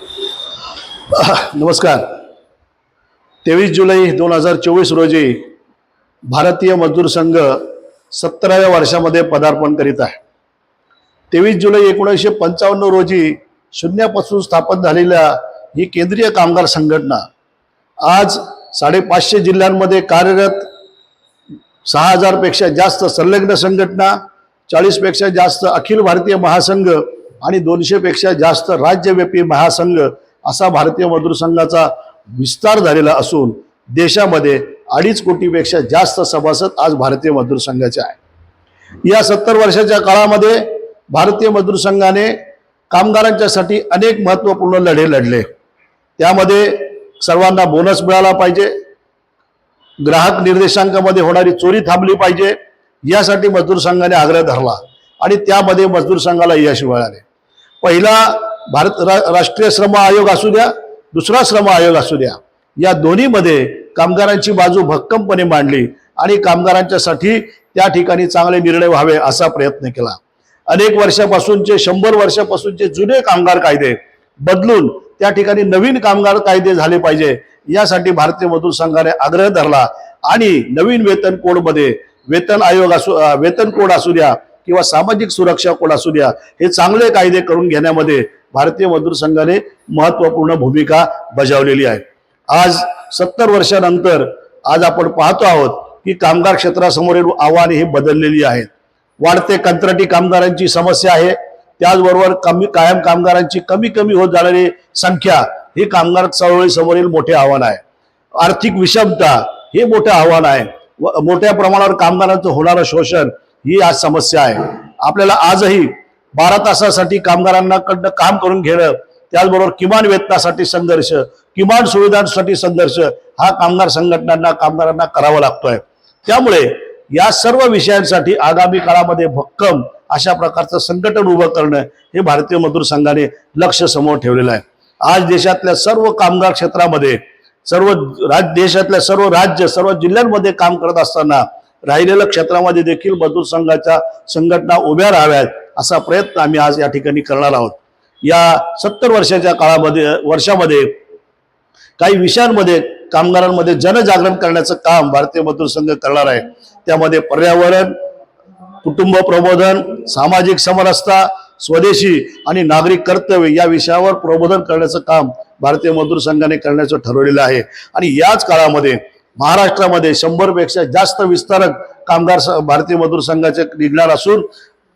नमस्कार। 23 जुलै 2024 रोजी भारतीय मजदूर संघ 17व्या वर्षामध्ये पदार्पण करीत आहे। 23 जुलै 1955 रोजी शून्यापासून स्थापन झालेल्या ही केंद्रीय कामगार संघटना आज 550 जिल्ह्यांमध्ये कार्यरत, 6000 पेक्षा जास्त संलग्न संघटना, 40 पेक्षा जास्त अखिल भारतीय महासंघ आणि 200 पेक्षा जास्त राज्यव्यापी महासंघ असा भारतीय मजदूर संघाचा विस्तार झालेला असून देशामध्ये 2.5 कोटीपेक्षा जास्त सभासद आज भारतीय मजदूर संघाचे आहे। या 70 वर्षाच्या काळामध्ये भारतीय मजदूर संघाने कामगारांच्यासाठी अनेक महत्त्वपूर्ण लढे लढले। त्यामध्ये सर्वांना बोनस मिळाला पाहिजे, ग्राहक निर्देशांकामध्ये होणारी चोरी थांबली पाहिजे, यासाठी मजदूर संघाने आग्रह धरला आणि त्यामध्ये मजदूर संघाला यश मिळाले। पहिला राष्ट्रीय श्रम आयोग असू द्या, दुसरा श्रम आयोग असू द्या, या दोन्हीमध्ये कामगारांची बाजू भक्कमपणे मांडली आणि कामगारांच्यासाठी त्या ठिकाणी चांगले निर्णय व्हावे असा प्रयत्न केला। अनेक वर्षापासूनचे 100 वर्षापासूनचे जुने कामगार कायदे बदलून त्या ठिकाणी नवीन कामगार कायदे झाले पाहिजे, यासाठी भारतीय मजदूर संघाने आग्रह धरला आणि नवीन वेतन कोडमध्ये वेतन कोड असू द्या किंवा सामाजिक सुरक्षा कोड असू द्या, हे चांगले कायदे करून घेण्यामध्ये भारतीय मजदूर संघाने महत्त्वपूर्ण भूमिका बजावलेली आहे। आज 70 वर्षानंतर आज आपण पाहतो आहोत की कामगार क्षेत्रासमोरील आव्हाने ही बदललेली आहेत। वाढते कंत्राटी कामगारांची समस्या आहे, त्याचबरोबर कायम कामगारांची कमी होत जाणारी संख्या हे कामगार चळवळीसमोरील मोठे आव्हान आहे। आर्थिक विषमता हे मोठे आव्हान आहे। मोठ्या प्रमाणावर कामगारांचं होणारं शोषण ही आज समस्या आहे। आपल्याला आजही 12 तासासाठी कामगारांना काम करून घेणं, त्याचबरोबर किमान वेतनासाठी संघर्ष, किमान सुविधांसाठी संघर्ष हा कामगार संघटनांना कामगारांना करावा लागतोय। त्यामुळे या सर्व विषयांसाठी आगामी काळामध्ये भक्कम अशा प्रकारचं संघटन उभं करणं हे भारतीय मजदूर संघाने लक्ष्य समोर ठेवलेलं आहे। आज देशातल्या सर्व कामगार क्षेत्रामध्ये देशातल्या सर्व राज्य, सर्व जिल्ह्यांमध्ये काम करत असताना राहिलेल्या क्षेत्रामध्ये देखील मजदूर संघाच्या संघटना उभ्या राहाव्यात असा प्रयत्न आम्ही आज या ठिकाणी करणार आहोत। या 70 वर्षाच्या वर्षामध्ये काही विषयांमध्ये कामगारांमध्ये जनजागरण करण्याचं काम भारतीय मजदूर संघ करणार आहे। त्यामध्ये पर्यावरण, कुटुंब प्रबोधन, सामाजिक समरसता, स्वदेशी आणि नागरिक कर्तव्य या विषयावर प्रबोधन करण्याचं काम भारतीय मजदूर संघाने करण्याचं ठरवलेलं आहे। आणि याच काळामध्ये महाराष्ट्रामध्ये 100 पेक्षा जास्त विस्तारक कामगार भारतीय मजदूर संघाचे निघणार असून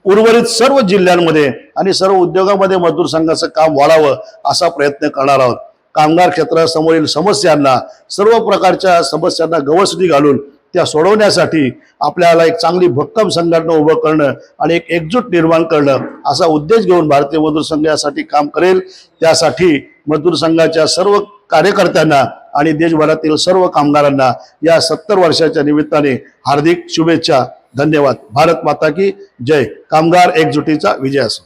उर्वरित सर्व जिल्ह्यांमध्ये आणि सर्व उद्योगामध्ये मजदूर संघाचं काम वाढावं असा प्रयत्न करणार आहोत। कामगार क्षेत्रासमोरील समस्यांना, सर्व प्रकारच्या समस्यांना गवसणी घालून त्या सोडवण्यासाठी आपल्याला एक चांगली भक्कम संघटना उभं करणं आणि एक एकजूट निर्माण करणं असा उद्देश घेऊन भारतीय मजदूर संघ यासाठी काम करेल। त्यासाठी मजदूर संघाच्या सर्व कार्यकर्त्यांना आणि देशभरातील सर्व कामगारांना या 70 वर्षाच्या निमित्ताने हार्दिक शुभेच्छा। धन्यवाद। भारत माता की जय। कामगार एकजुटीचा विजय असो।